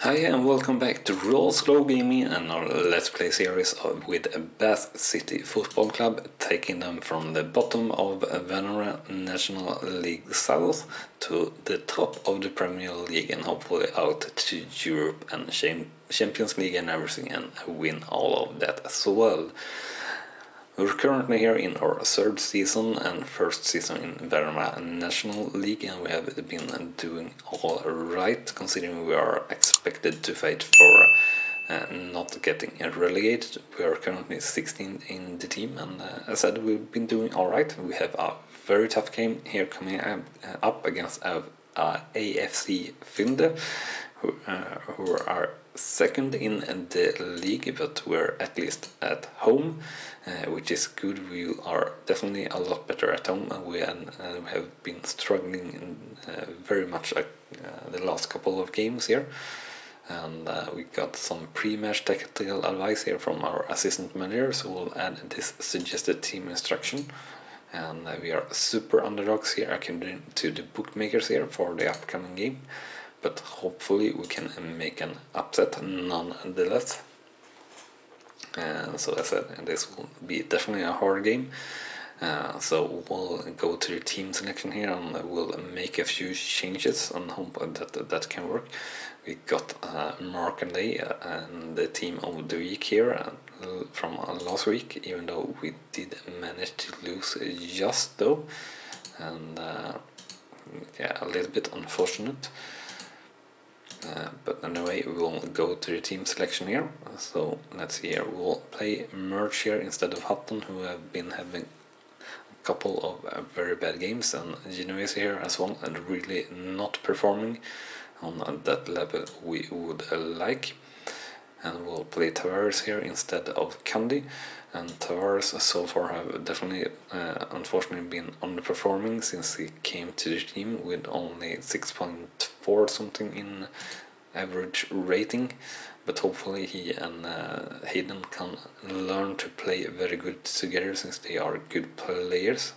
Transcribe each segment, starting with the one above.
Hi and welcome back to Rawslowgaming and our Let's Play series with Bath City Football Club, taking them from the bottom of Vanora National League South to the top of the Premier League and hopefully out to Europe and Champions League and everything and win all of that as well. We're currently here in our third season and first season in Vanora National League, and we have been doing all right considering we are expected to fight for not getting relegated. We are currently 16 in the team, and as I said, we've been doing all right. We have a very tough game here coming up against AFC Finde, who are second in the league, but we're at least at home, which is good. We are definitely a lot better at home, and we have been struggling very much the last couple of games here. And we got some pre-match tactical advice here from our assistant manager, so we'll add this suggested team instruction. And we are super underdogs here according to the bookmakers here for the upcoming game. But hopefully we can make an upset nonetheless. So as I said, this will be definitely a hard game. So we'll go to the team selection here and we'll make a few changes and hope that can work. We got Mark and Lay and the team of the week here from last week, even though we did manage to lose just though. And yeah, a little bit unfortunate. But anyway, we'll go to the team selection here. So let's see here, we'll play Merch here instead of Hutton, who have been having a couple of very bad games, and Genovese here as well, and really not performing on that level we would like. And we'll play Tavares here instead of Candy, and Tavares so far have definitely unfortunately been underperforming since he came to the team with only 6.4 something in average rating, but hopefully he and Hayden can learn to play very good together since they are good players.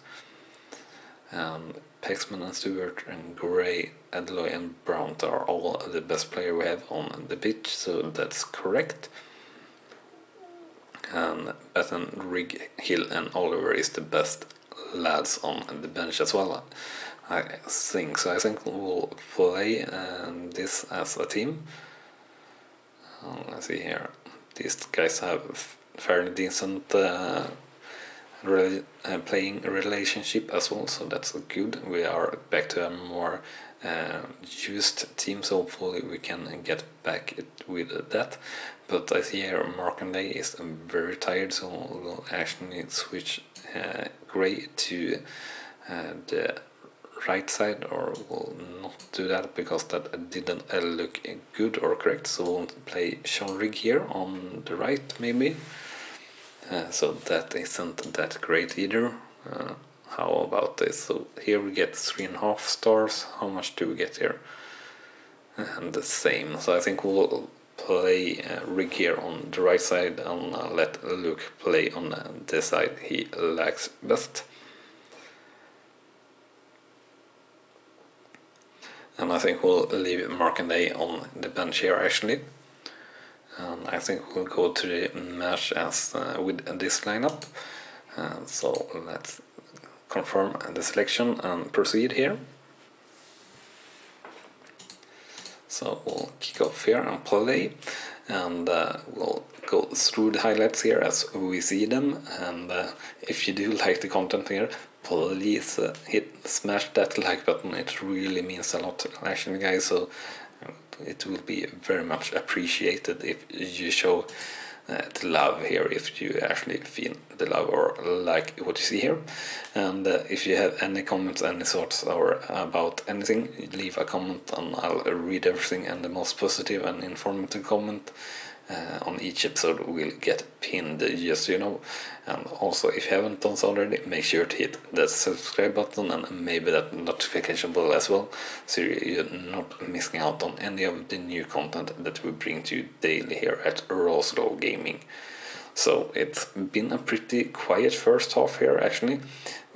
Paxman and Stewart and Gray, Adloy and Brown are all the best players we have on the pitch, so that's correct. And Batten, Rigg, Hill and Oliver is the best lads on the bench as well, I think. So I think we'll play this as a team. Let's see here. These guys have fairly decent playing relationship as well, so that's good. We are back to a more used team, so hopefully we can get back with that. But I see here Mark and Lay is very tired, so we'll actually switch Gray to the right side, or we'll not do that because that didn't look good or correct. So we'll play Sean Rigg here on the right maybe. So that isn't that great either. How about this? So here we get 3.5 stars. How much do we get here? And the same. So I think we'll play Rigg here on the right side and let Luke play on the side he likes best. And I think we'll leave Mark and Day on the bench here actually. And I think we'll go to the match as with this lineup. So let's confirm the selection and proceed here. So we'll kick off here and play, and we'll go through the highlights here as we see them. And if you do like the content here, please smash that like button. It really means a lot actually, guys. So it will be very much appreciated if you show the love here, if you actually feel the love or like what you see here. And if you have any comments, any sorts, or about anything, leave a comment and I'll read everything, and the most positive and informative comment on each episode will get pinned, just so you know. And also, if you haven't done so already, make sure to hit that subscribe button and maybe that notification bell as well, so you're not missing out on any of the new content that we bring to you daily here at Rawslowgaming. So it's been a pretty quiet first half here actually,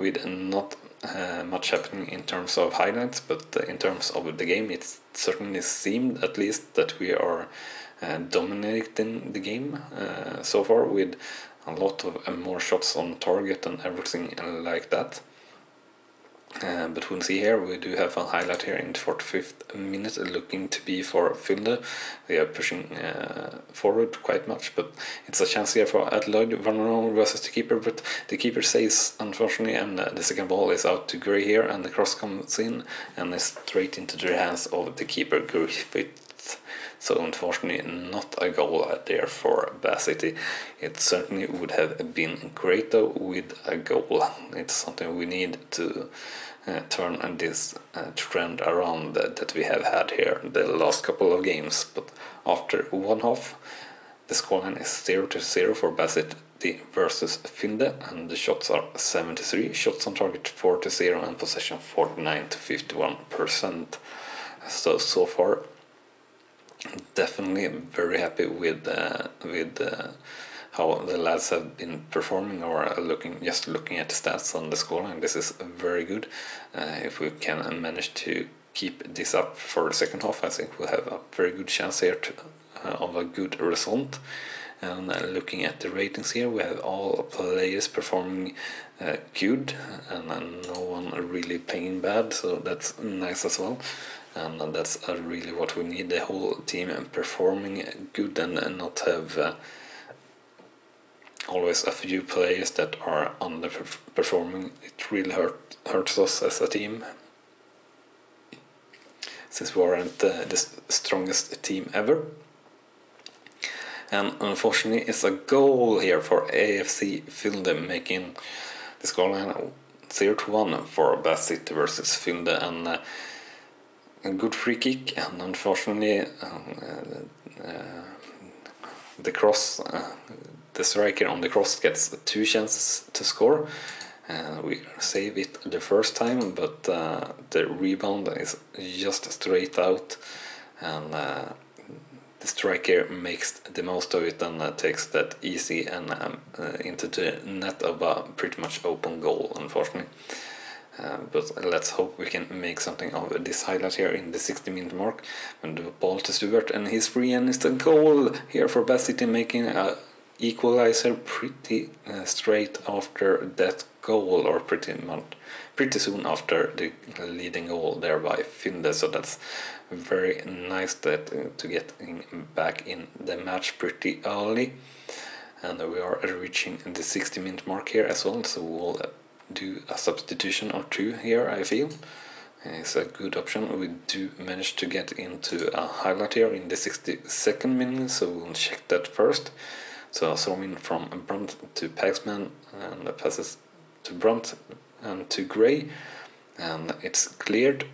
with not much happening in terms of highlights, but in terms of the game, it certainly seemed at least that we are dominating the game so far, with a lot of more shots on target and everything like that. But we'll see here, we do have a highlight here in the 45th minute looking to be for Filde. They are pushing forward quite much, but it's a chance here for Adelaide, vulnerable versus the keeper, but the keeper saves unfortunately, and the second ball is out to Gray here, and the cross comes in and is straight into the hands of the keeper Griffith. So unfortunately not a goal there for Bath City. It certainly would have been great though with a goal. It's something we need to turn this trend around that we have had here the last couple of games. But after one half, the scoreline is 0-0 for Bath City versus Finde, and the shots are 73, shots on target 4-0, and possession 49-51%. So far, definitely very happy with how the lads have been performing, or looking at the stats on the scoreline. This is very good. If we can manage to keep this up for the second half, I think we'll have a very good chance here of a good result. And looking at the ratings here, we have all players performing good, and no one really playing bad, so that's nice as well. And that's really what we need, the whole team performing good, and not have always a few players that are underperforming. It really hurts us as a team, since we aren't the strongest team ever. And unfortunately it's a goal here for AFC Filde, making the scoreline 0-1 for Bath City versus Filde, and a good free kick, and unfortunately the cross, the striker on the cross gets 2 chances to score. We save it the first time, but the rebound is just straight out, and the striker makes the most of it and takes that easy and into the net of a pretty much open goal, unfortunately. But let's hope we can make something of this highlight here in the 60-minute mark, when the ball to Stewart, and he's free, and it's a goal here for Bath City, making a equalizer pretty straight after that goal, or pretty soon after the leading goal there by Finde. So that's very nice to get back in the match pretty early, and we are reaching the 60-minute mark here as well, so we'll do a substitution or two here. I feel it's a good option. We do manage to get into a highlight here in the 62nd minute, so we'll check that first. So throw in from Brunt to Paxman, and that passes to Brunt and to Gray, and it's cleared,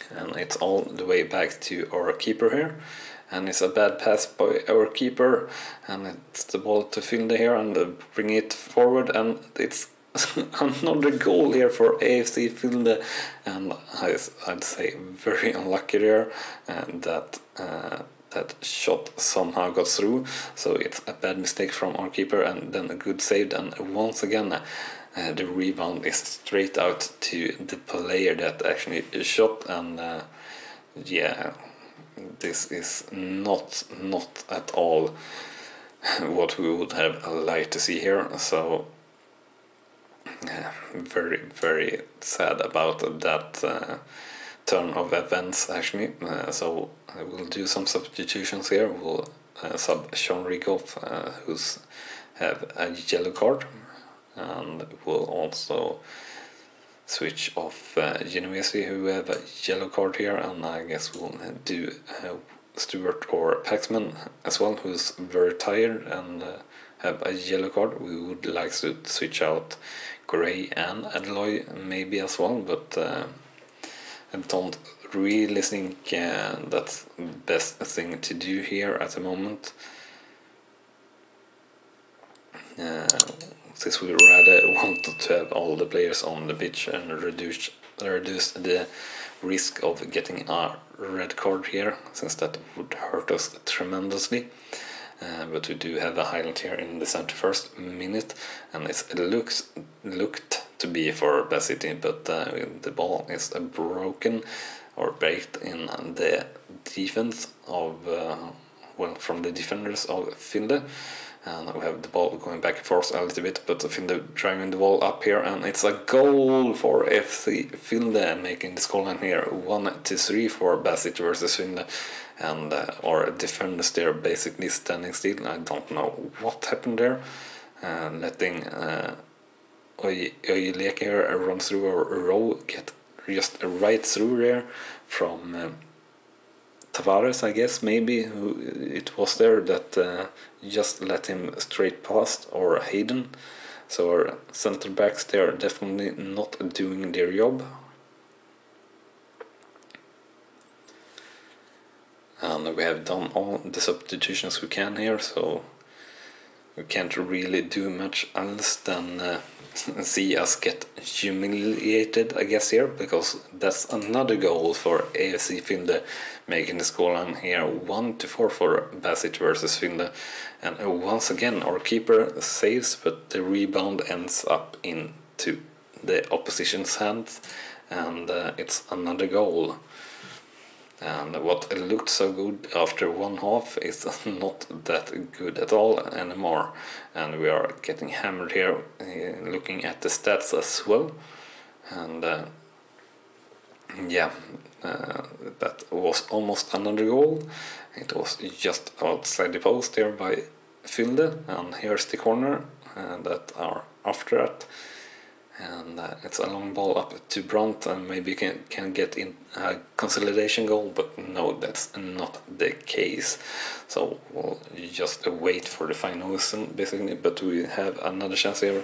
and it's all the way back to our keeper here, and it's a bad pass by our keeper, and it's the ball to Filde here, and bring it forward, and it's another goal here for AFC Filde, and I'd say very unlucky there, and that shot somehow got through. So it's a bad mistake from our keeper, and then a good save, and once again the rebound is straight out to the player that actually shot, and yeah, this is not at all what we would have liked to see here. So very, very sad about that turn of events actually. So we'll do some substitutions here. We'll sub Sean Rigoff, who's have a yellow card, and we'll also switch off Genovese, who have a yellow card here, and I guess we'll do Stewart or Paxman as well, who's very tired and have a yellow card. We would like to switch out Gray and Adloy maybe as well, but I don't really think that's the best thing to do here at the moment, since we rather wanted to have all the players on the pitch and reduce the risk of getting a red card here, since that would hurt us tremendously. But we do have a highlight here in the 71st minute, and it looked to be for Bad City, but the ball is broken or breaked in the defense of from the defenders of Finde. And we have the ball going back and forth a little bit, but Finde driving the ball up here, and it's a goal for FC Finde, making the scoreline here 1-3 for Bad City versus Finde. And our defenders there basically standing still. I don't know what happened there, letting Oyeleke here run through a row, get just right through there from Tavares, I guess, maybe, who it was there, that just let him straight past, or Hayden. So our center backs, they are definitely not doing their job. And we have done all the substitutions we can here, so we can't really do much else than see us get humiliated, I guess, here, because that's another goal for AFC Finde, making the scoreline here 1-4 for Bad City versus Finde. And once again our keeper saves, but the rebound ends up into the opposition's hands, and it's another goal. And what looked so good after one half is not that good at all anymore, and we are getting hammered here, looking at the stats as well. And that was almost another goal. It was just outside the post there by Filde, and here's the corner that are after that. And it's a long ball up to Brunt, and maybe can get in a consolidation goal, but no, that's not the case. So we'll just wait for the final whistle, basically. But we have another chance here,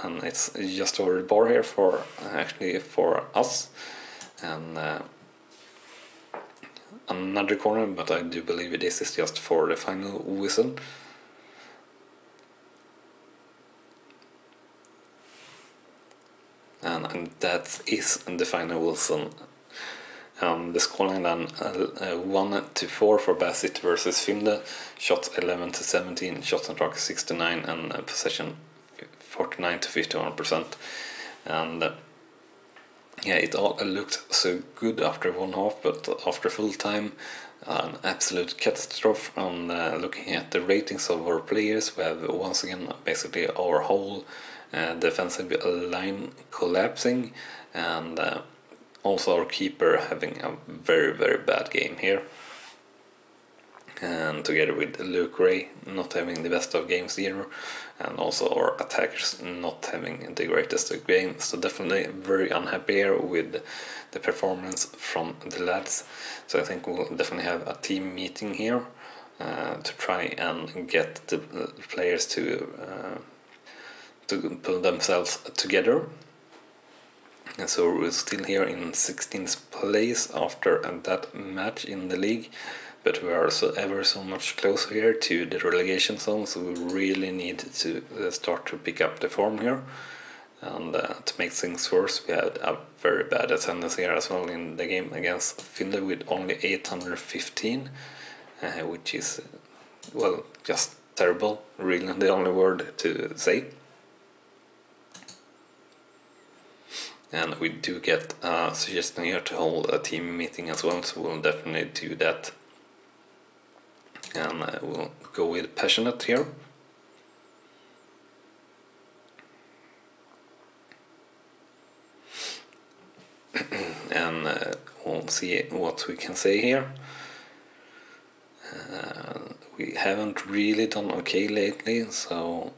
and it's just over the bar here for us. And another corner, but I do believe this is just for the final whistle. And that is the final whistle. The scoreline then 1-4 for Bad City versus Finde. Shots 11-17, shots on target 69, and possession 49-51%. And it all looked so good after one half, but after full time, an absolute catastrophe. And looking at the ratings of our players, we have once again basically our whole defensive line collapsing, and also our keeper having a very, very bad game here. And together with Luke Ray not having the best of games either, and also our attackers not having the greatest of games. So definitely very unhappy here with the performance from the lads. So I think we'll definitely have a team meeting here to try and get the players to pull themselves together. And so we're still here in 16th place after that match in the league, but we are ever so much closer here to the relegation zone, so we really need to start to pick up the form here. And to make things worse, we had a very bad attendance here as well in the game against Finland, with only 815, which is, well, just terrible, really the only word to say. And we do get a suggestion here to hold a team meeting as well, so we'll definitely do that. And we'll go with passionate here. And we'll see what we can say here. We haven't really done okay lately, so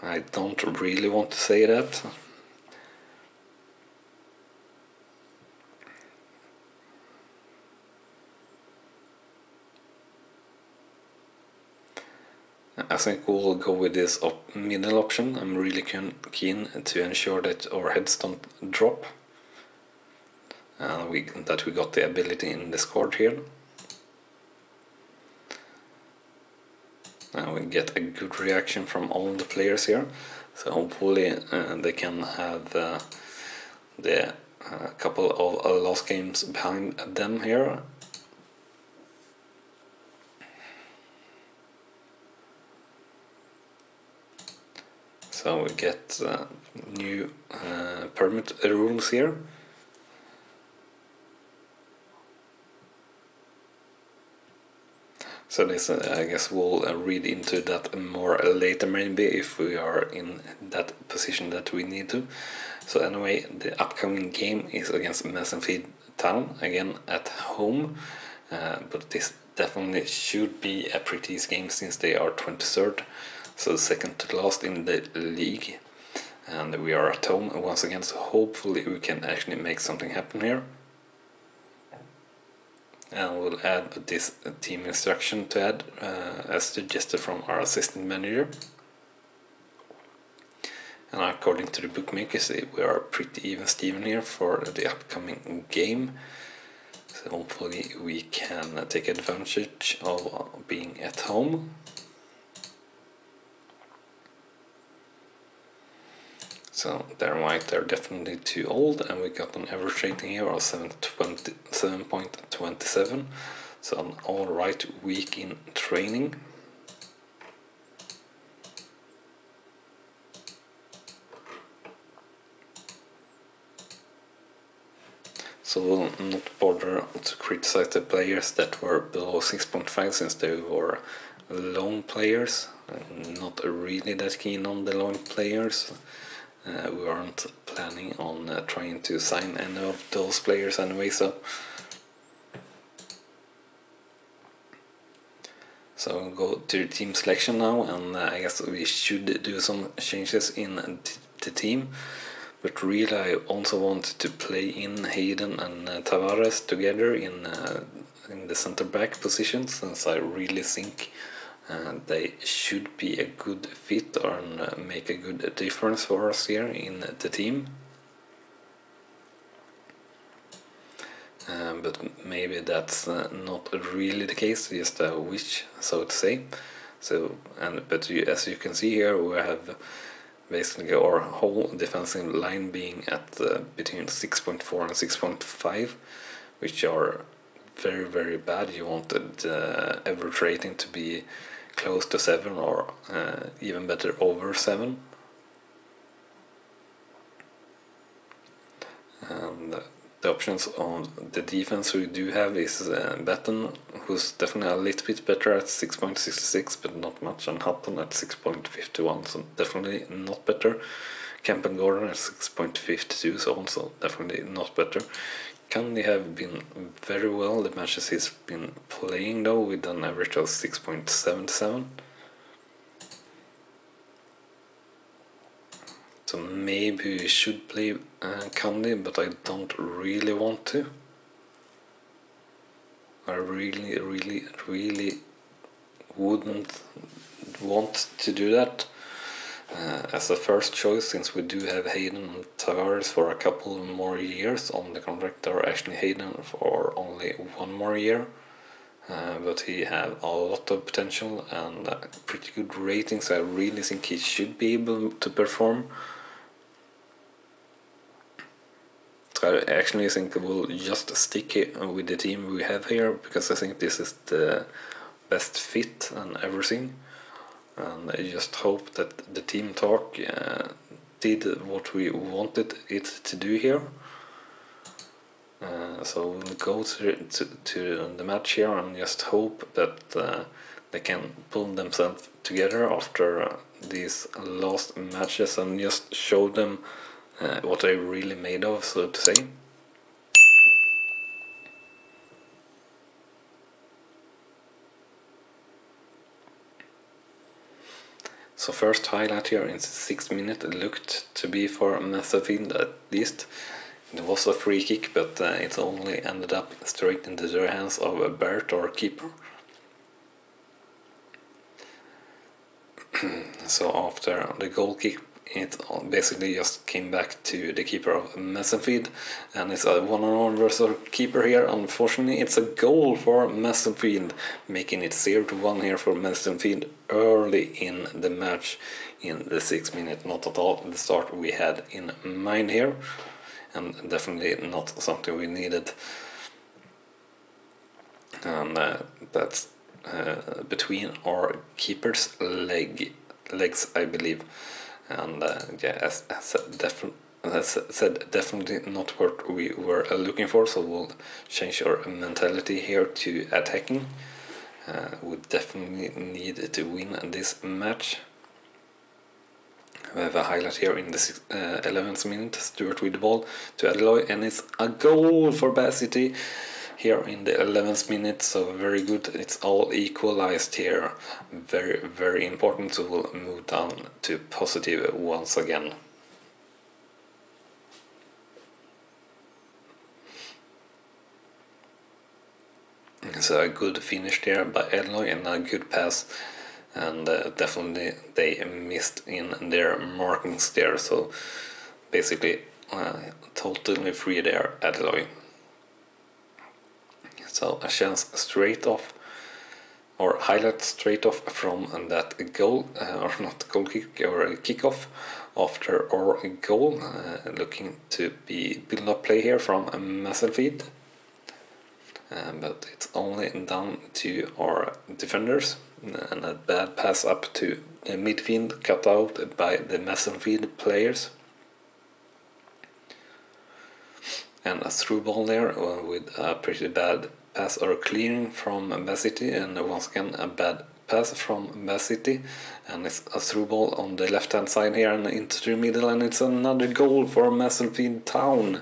I don't really want to say that. I think we'll go with this middle option. I'm really keen to ensure that our heads don't drop. That we got the ability in the squad here. We get a good reaction from all the players here. So hopefully they can have the couple of last games behind them here. So we get new permit rules here. So this, I guess we'll read into that more later, maybe, if we are in that position that we need to. So anyway, the upcoming game is against Messenfield Town, again at home. But this definitely should be a pretty easy game since they are 23rd, so second to last in the league. And we are at home once again, so hopefully we can actually make something happen here. And we'll add this team instruction to add as suggested from our assistant manager. And according to the bookmakers, we are pretty even Steven here for the upcoming game. So hopefully we can take advantage of being at home. So they're right, they're definitely too old, and we got an average rating here of 7.27, so an alright week in training. So we'll not bother to criticize the players that were below 6.5 since they were loan players. Not really that keen on the loan players. We aren't planning on trying to sign any of those players anyway, so we'll go to the team selection now, and I guess we should do some changes in the team. But really I also wanted to play in Hayden and Tavares together in the center back position, since I really think they should be a good fit and make a good difference for us here in the team. But maybe that's not really the case, just a wish, so to say. But as you can see here, we have basically our whole defensive line being at between 6.4 and 6.5, which are very, very bad. You wanted the average rating to be close to 7 or even better over 7. And the options on the defense we do have is Batten, who's definitely a little bit better at 6.66, but not much, and Hutton at 6.51, so definitely not better. Kemp and Gordon at 6.52, so also definitely not better. Candy have been very well the matches he's been playing though, with an average of 6.77. So maybe we should play Candy, but I don't really want to. I really wouldn't want to do that as a first choice, since we do have Hayden and Tavares for a couple more years on the contract, or actually Hayden for only 1 more year. But he has a lot of potential and pretty good ratings, so I really think he should be able to perform. So I actually think we'll just stick with the team we have here, because I think this is the best fit and everything. And I just hope that the team talk did what we wanted it to do here. So we'll go to the match here and just hope that they can pull themselves together after these last matches and just show them what they're really made of, so to say. So first highlight here in the 6th minute looked to be for Messenfield at least. It was a free kick, but it only ended up straight into the hands of Bert, or keeper. So after the goal kick, it basically just came back to the keeper of Messenfield, and it's a one-on-one versus keeper here. Unfortunately, it's a goal for Messenfield, making it 0-1 here for Messenfield early in the match in the 6th minute. Not at all the start we had in mind here, and definitely not something we needed. And that's between our keeper's legs, I believe. and yeah, as said, definitely not what we were looking for, so we'll change our mentality here to attacking. We definitely need to win this match. We have a highlight here in the 11th minute, Stewart with the ball to Adeloy, and it's a goal for Bath City here in the 11th minute, so very good. It's all equalized here, very, very important, so we'll move down to positive once again. So a good finish there by Adeloy and a good pass, and definitely they missed in their markings there, so basically totally free there, Adeloy. So a chance straight off, or highlight straight off from that goal, or not goal kick, or a kickoff after our goal, looking to be build-up play here from Masselfield. But it's only down to our defenders, and a bad pass up to the midfield cut out by the Massenfield players, and a through ball there with a pretty bad pass or clearing from Bath City, and once again a bad pass from Bath City, and it's a through ball on the left hand side here and into the middle, and it's another goal for Massenfield Town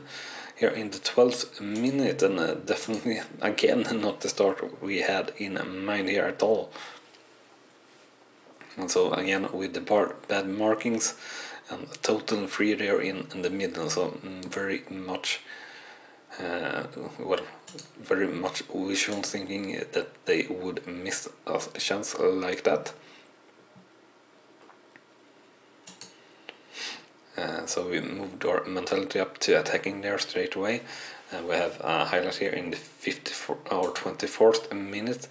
here in the 12th minute, and definitely again not the start we had in mind here at all. And so again with the bad markings and total free there in the middle, so very much very much wishful thinking that they would miss a chance like that. So we moved our mentality up to attacking there straight away. We have a highlight here in the 24th minute,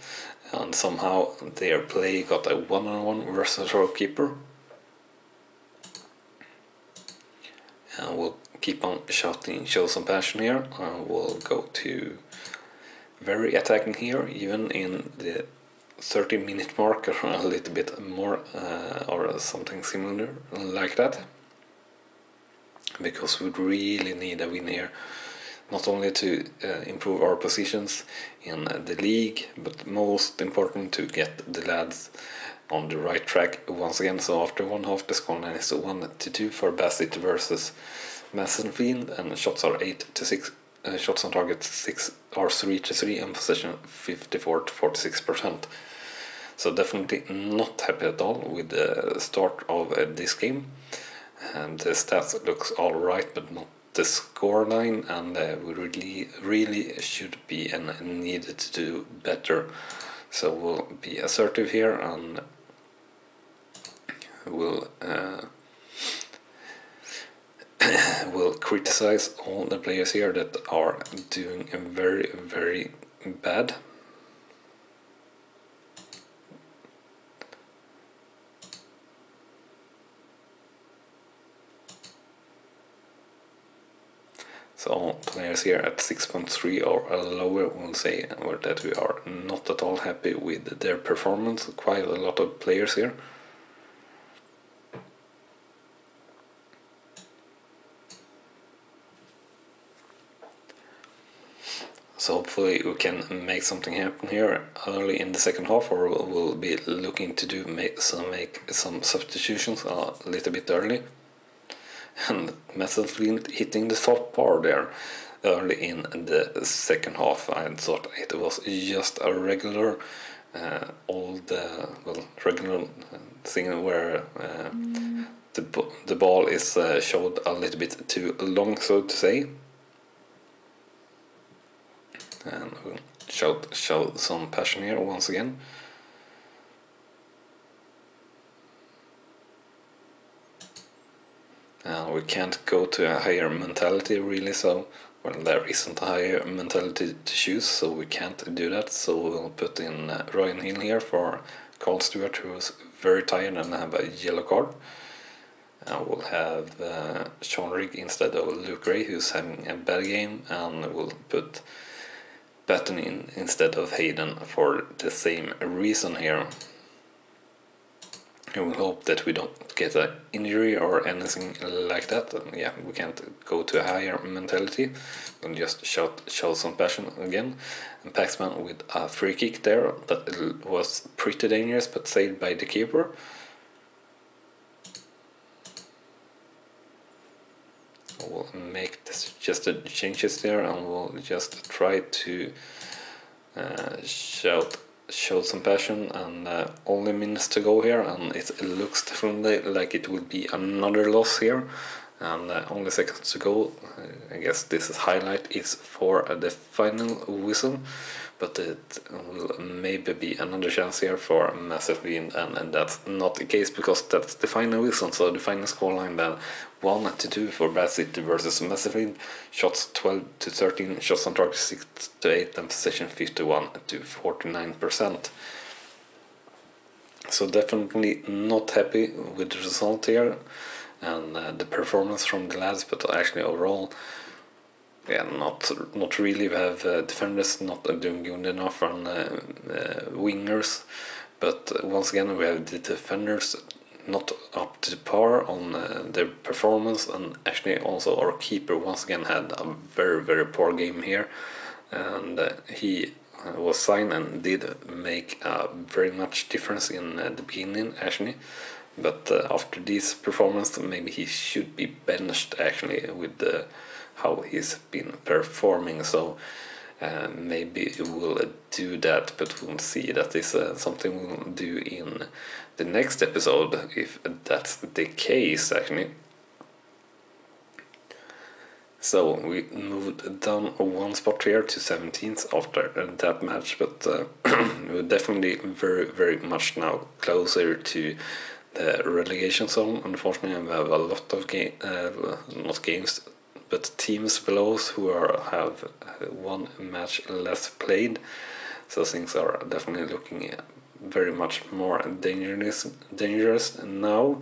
and somehow their play got a one-on-one versus our keeper. And we'll keep on shouting, show some passion here. We'll go to very attacking here, even in the 30-minute mark, or a little bit more, or something similar like that. Because we really need a win here, not only to improve our positions in the league, but most important to get the lads on the right track once again. So after one half, the scoreline is 1-2 for Bath City versus Massenfield, and shots are 8-6, shots on target 3-3, and possession 54-46%. So definitely not happy at all with the start of this game. And the stats looks all right, but not the scoreline, and we really should be and needed to do better. So we'll be assertive here, and we'll criticize all the players here that are doing very, very bad. So all players here at 6.3 or lower will say that we are not at all happy with their performance. Quite a lot of players here. So hopefully we can make something happen here early in the second half, or we'll be looking to make some substitutions a little bit early. And Massenfield hitting the top bar there early in the second half. I thought it was just a regular regular thing where the ball is showed a little bit too long, so to say. And we'll show some passion here once again. We can't go to a higher mentality really, so there isn't a higher mentality to choose, so we can't do that. So we'll put in Ryan Hill here for Carl Stewart, who is very tired and have a yellow card. We'll have Sean Rigg instead of Luke Gray, who's having a bad game, and we'll put Batten in instead of Hayden for the same reason here. and we hope that we don't get an injury or anything like that. And yeah, we can't go to a higher mentality and just show some passion again. And Paxman with a free kick there that was pretty dangerous but saved by the keeper. We'll make this just the changes there, and we'll just try to show some passion. And only minutes to go here, and it looks definitely like it will be another loss here, and only seconds to go. I guess this highlight is for the final whistle, but it will maybe be another chance here for a massive win, and that's not the case because that's the final whistle. So the final scoreline then 1-2 for Bad City versus Massive Win. Shots 12-13, shots on target 6-8, and possession 51-49%. So definitely not happy with the result here and the performance from the lads, but actually overall, yeah, not really. We have defenders not doing good enough on wingers, but once again we have the defenders not up to par on their performance, and actually also our keeper once again had a very poor game here, and he was signed and did make a very much difference in the beginning actually, but after this performance maybe he should be benched actually with how he's been performing. So maybe we'll do that, but we'll see. That is something we'll do in the next episode if that's the case actually. So we moved down one spot here to 17th after that match, but we're definitely very much now closer to the relegation zone. Unfortunately, we have a lot of not games, but teams below us who have one match less played. So things are definitely looking very much more dangerous now,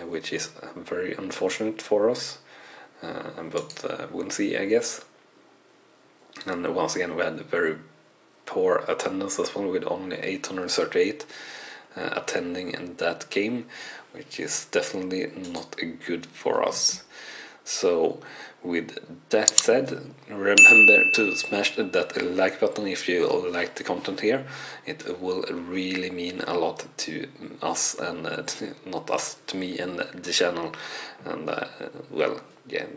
which is very unfortunate for us. But we'll see, I guess. And once again, we had very poor attendance as well, with only 838 attending in that game, which is definitely not good for us. So with that said, remember to smash that like button if you like the content here. It will really mean a lot to us, and not us, to me and the channel. And well, yeah,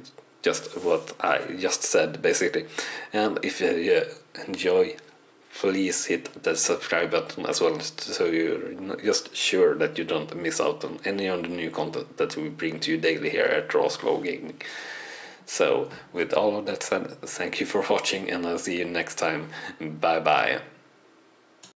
just what I just said basically. And if you enjoy, please hit the subscribe button as well, so you're just sure that you don't miss out on any of the new content that we bring to you daily here at Rawslowgaming. So with all of that said, thank you for watching, and I'll see you next time. Bye bye.